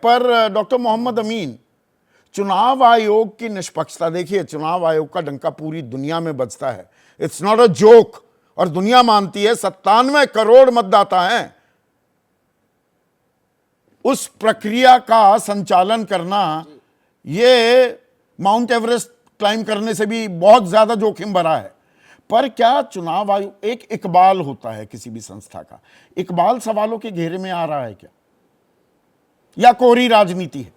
पर डॉक्टर मोहम्मद अमीन, चुनाव आयोग की निष्पक्षता देखिए, चुनाव आयोग का डंका पूरी दुनिया में बजता है, इट्स नॉट अ जोक। और दुनिया मानती है 97 करोड़ मतदाता हैं। उस प्रक्रिया का संचालन करना ये माउंट एवरेस्ट क्लाइम करने से भी बहुत ज्यादा जोखिम भरा है। पर क्या चुनाव आयोग, एक इकबाल होता है किसी भी संस्था का, इकबाल सवालों के घेरे में आ रहा है क्या, या कोरी राजनीति है?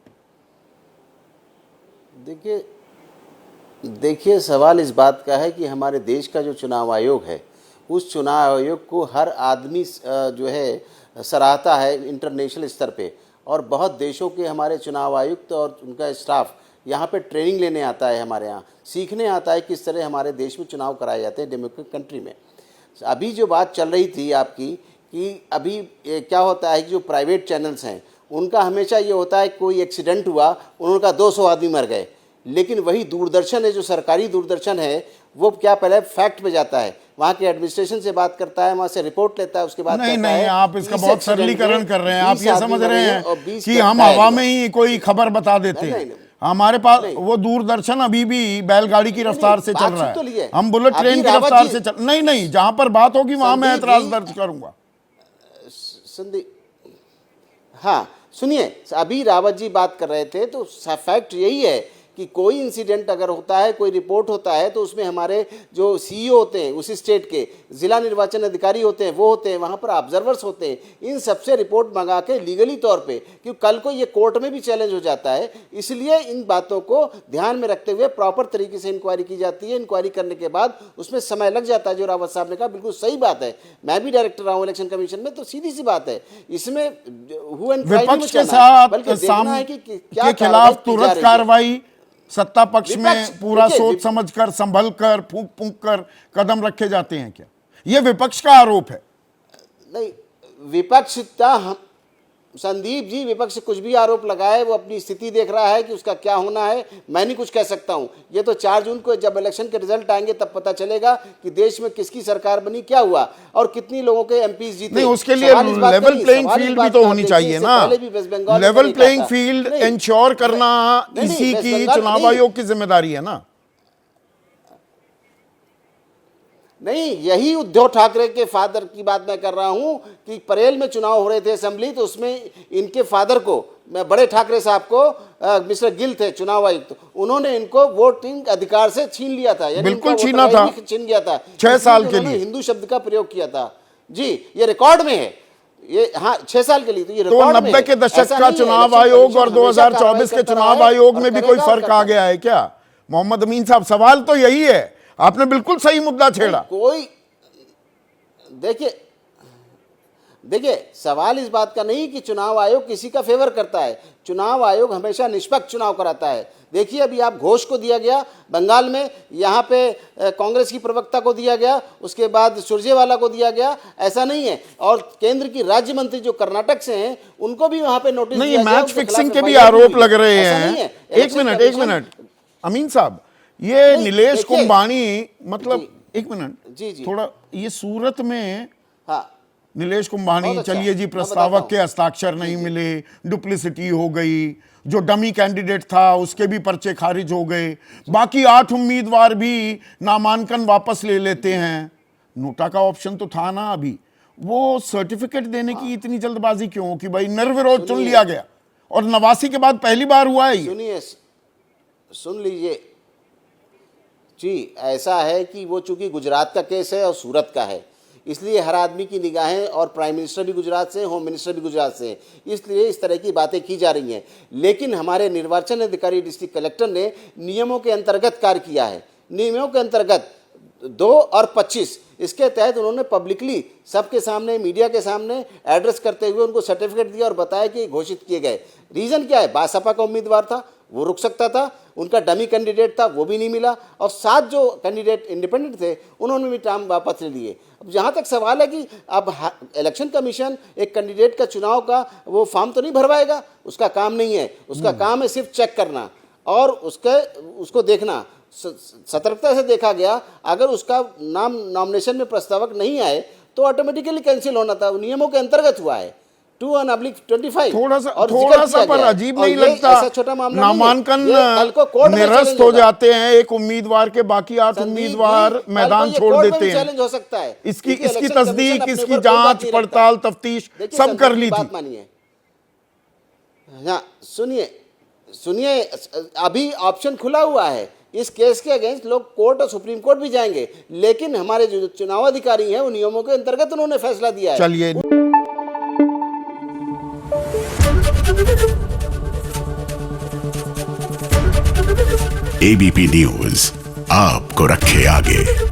देखिए सवाल इस बात का है कि हमारे देश का जो चुनाव आयोग है, उस चुनाव आयोग को हर आदमी जो है सराहता है इंटरनेशनल स्तर पे, और बहुत देशों के हमारे चुनाव आयुक्त और उनका स्टाफ यहाँ पे ट्रेनिंग लेने आता है, हमारे यहाँ सीखने आता है किस तरह हमारे देश में चुनाव कराए जाते हैं डेमोक्रेटिक कंट्री में। अभी जो बात चल रही थी आपकी कि अभी क्या होता है कि जो प्राइवेट चैनल्स हैं उनका हमेशा ये होता है कोई एक्सीडेंट हुआ, उनका 200 आदमी मर गए, लेकिन वही दूरदर्शन है जो सरकारी दूरदर्शन है वो क्या पहले फैक्ट पे जाता है, वहाँ के एडमिनिस्ट्रेशन से बात करता है, वहाँ से रिपोर्ट लेता है, उसके बाद नहीं, आप इसका बहुत सरलीकरण कर रहे हैं। आप ये समझ रहे हैं कि हम हवा में ही कोई खबर बता देते हैं। हमारे पास वो दूरदर्शन अभी भी बैलगाड़ी की रफ्तार से चल रहा है, हम बुलेट ट्रेन की रफ्तार से चल। नहीं, जहां पर बात होगी वहां मैं एतराज दर्ज करूंगा। हाँ सुनिए, अभी रावत जी बात कर रहे थे तो फैक्ट यही है कि कोई इंसिडेंट अगर होता है, कोई रिपोर्ट होता है, तो उसमें हमारे जो सीईओ होते हैं उसी स्टेट के, जिला निर्वाचन अधिकारी होते हैं, वो होते हैं, वहाँ पर ऑब्जर्वर्स होते हैं, इन सबसे रिपोर्ट मंगा के लीगली तौर पे, क्योंकि कल को ये कोर्ट में भी चैलेंज हो जाता है, इसलिए इन बातों को ध्यान में रखते हुए प्रॉपर तरीके से इंक्वायरी की जाती है। इंक्वायरी करने के बाद उसमें समय लग जाता है, जो रावत साहब ने कहा बिल्कुल सही बात है। मैं भी डायरेक्टर रहा हूँ इलेक्शन कमीशन में, तो सीधी सी बात है, इसमें विपक्ष के साथ खिलाफ तुरंत कार्रवाई, सत्ता पक्ष में पूरा सोच समझकर, संभल कर, फूंक कर कदम रखे जाते हैं क्या? यह विपक्ष का आरोप है। नहीं, विपक्ष संदीप जी, विपक्ष कुछ भी आरोप लगाए, वो अपनी स्थिति देख रहा है कि उसका क्या होना है, मैं नहीं कुछ कह सकता हूं। ये तो 4 जून को जब इलेक्शन के रिजल्ट आएंगे तब पता चलेगा कि देश में किसकी सरकार बनी, क्या हुआ और कितनी लोगों के एमपी जीते। नहीं, उसके लिए लेवल प्लेइंग फील्ड भी तो होनी चाहिए ना। लेवल प्लेइंग फील्ड इंश्योर करना इसी की चुनाव आयोग की जिम्मेदारी है ना। नहीं, यही उद्धव ठाकरे के फादर की बात मैं कर रहा हूं कि परेल में चुनाव हो रहे थे असेंबली, तो उसमें इनके फादर को, मैं बड़े ठाकरे साहब को, मिस्टर गिल थे चुनाव आयुक्त, उन्होंने इनको वोटिंग अधिकार से छीन लिया था, बिल्कुल छीना था, छीन गया था 6 साल के लिए हिंदू शब्द का प्रयोग किया था जी, ये रिकॉर्ड में है ये। हाँ, 6 साल के लिए तो ये तो 90 के दशक का चुनाव आयोग और 2024 के चुनाव आयोग में भी कोई फर्क आ गया है क्या? मोहम्मद अमीन साहब, सवाल तो यही है, आपने बिल्कुल सही मुद्दा छेड़ा। कोई देखिए सवाल इस बात का नहीं कि चुनाव आयोग किसी का फेवर करता है, चुनाव आयोग हमेशा निष्पक्ष चुनाव कराता है। देखिए अभी आप घोष को दिया गया बंगाल में, यहाँ पे कांग्रेस की प्रवक्ता को दिया गया, उसके बाद सुरजेवाला को दिया गया, ऐसा नहीं है। और केंद्र की राज्य मंत्री जो कर्नाटक से हैं उनको भी वहां पे नोटिस नहीं, मैच फिक्सिंग के भी आरोप लग रहे हैं। एक मिनट अमीन साहब, ये नीलेश कुंभानी, मतलब एक मिनट जी, थोड़ा, ये सूरत में हाँ नीलेश कुंभानी, चलिए जी, प्रस्तावक के हस्ताक्षर नहीं मिले, डुप्लिसिटी हो गई, जो डमी कैंडिडेट था उसके भी पर्चे खारिज हो गए, बाकी 8 उम्मीदवार भी नामांकन वापस ले लेते हैं। नोटा का ऑप्शन तो था ना अभी, वो सर्टिफिकेट देने की इतनी जल्दबाजी क्यों कि भाई निर्विरोध चुन लिया गया? और 89 के बाद पहली बार हुआ है ये। सुनिए, सुन लीजिए जी, ऐसा है कि वो चूंकि गुजरात का केस है और सूरत का है, इसलिए हर आदमी की निगाहें, और प्राइम मिनिस्टर भी गुजरात से, होम मिनिस्टर भी गुजरात से, इसलिए इस तरह की बातें की जा रही हैं। लेकिन हमारे निर्वाचन अधिकारी डिस्ट्रिक्ट कलेक्टर ने नियमों के अंतर्गत कार्य किया है। नियमों के अंतर्गत 2 और 25, इसके तहत उन्होंने पब्लिकली सबके सामने, मीडिया के सामने एड्रेस करते हुए उनको सर्टिफिकेट दिया और बताया कि घोषित किए गए। रीज़न क्या है? बासपा का उम्मीदवार था, वो रुक सकता था, उनका डमी कैंडिडेट था, वो भी नहीं मिला, और 7 जो कैंडिडेट इंडिपेंडेंट थे उन्होंने भी नाम वापस ले लिए। अब जहाँ तक सवाल है कि अब इलेक्शन कमीशन एक कैंडिडेट का चुनाव का वो फॉर्म तो नहीं भरवाएगा, उसका काम नहीं है, उसका काम है सिर्फ चेक करना और उसको देखना। सतर्कता से देखा गया, अगर उसका नाम नॉमिनेशन में प्रस्तावक नहीं आए तो ऑटोमेटिकली कैंसिल होना था, नियमों के अंतर्गत हुआ है। 2/25 थोड़ा सा और जिक्र किया पर गया है। अजीब और नहीं ये लगता, ऐसा छोटा मामला नहीं है। नामांकन ये कल को कोर्ट में निरस्त चैलेंज हो होगा। जाते हैं एक उम्मीदवार के, बाकी 8 संदीप जी, उम्मीदवार कल को मैदान ये छोड़ कोर्ट में देते भी हैं। चैलेंज हो सकता है, इसकी क्योंकि इलेक्शन तस्दीक, कमीशन अपने इसकी ऊपर कोई बात जांच नहीं रखता। पड़ताल तफ्तीश देखिए, सब संदीप कर जी, ली थी। बात मानिए। हाँ, सुनिए, अभी ऑप्शन खुला हुआ है। इस केस के अगेंस्ट लोग कोर्ट और सुप्रीम कोर्ट भी जाएंगे, लेकिन हमारे जो चुनाव अधिकारी हैं वो नियमों के अंतर्गत उन्होंने फैसला दिया है। चलिए, एबीपी न्यूज आपको रखे आगे।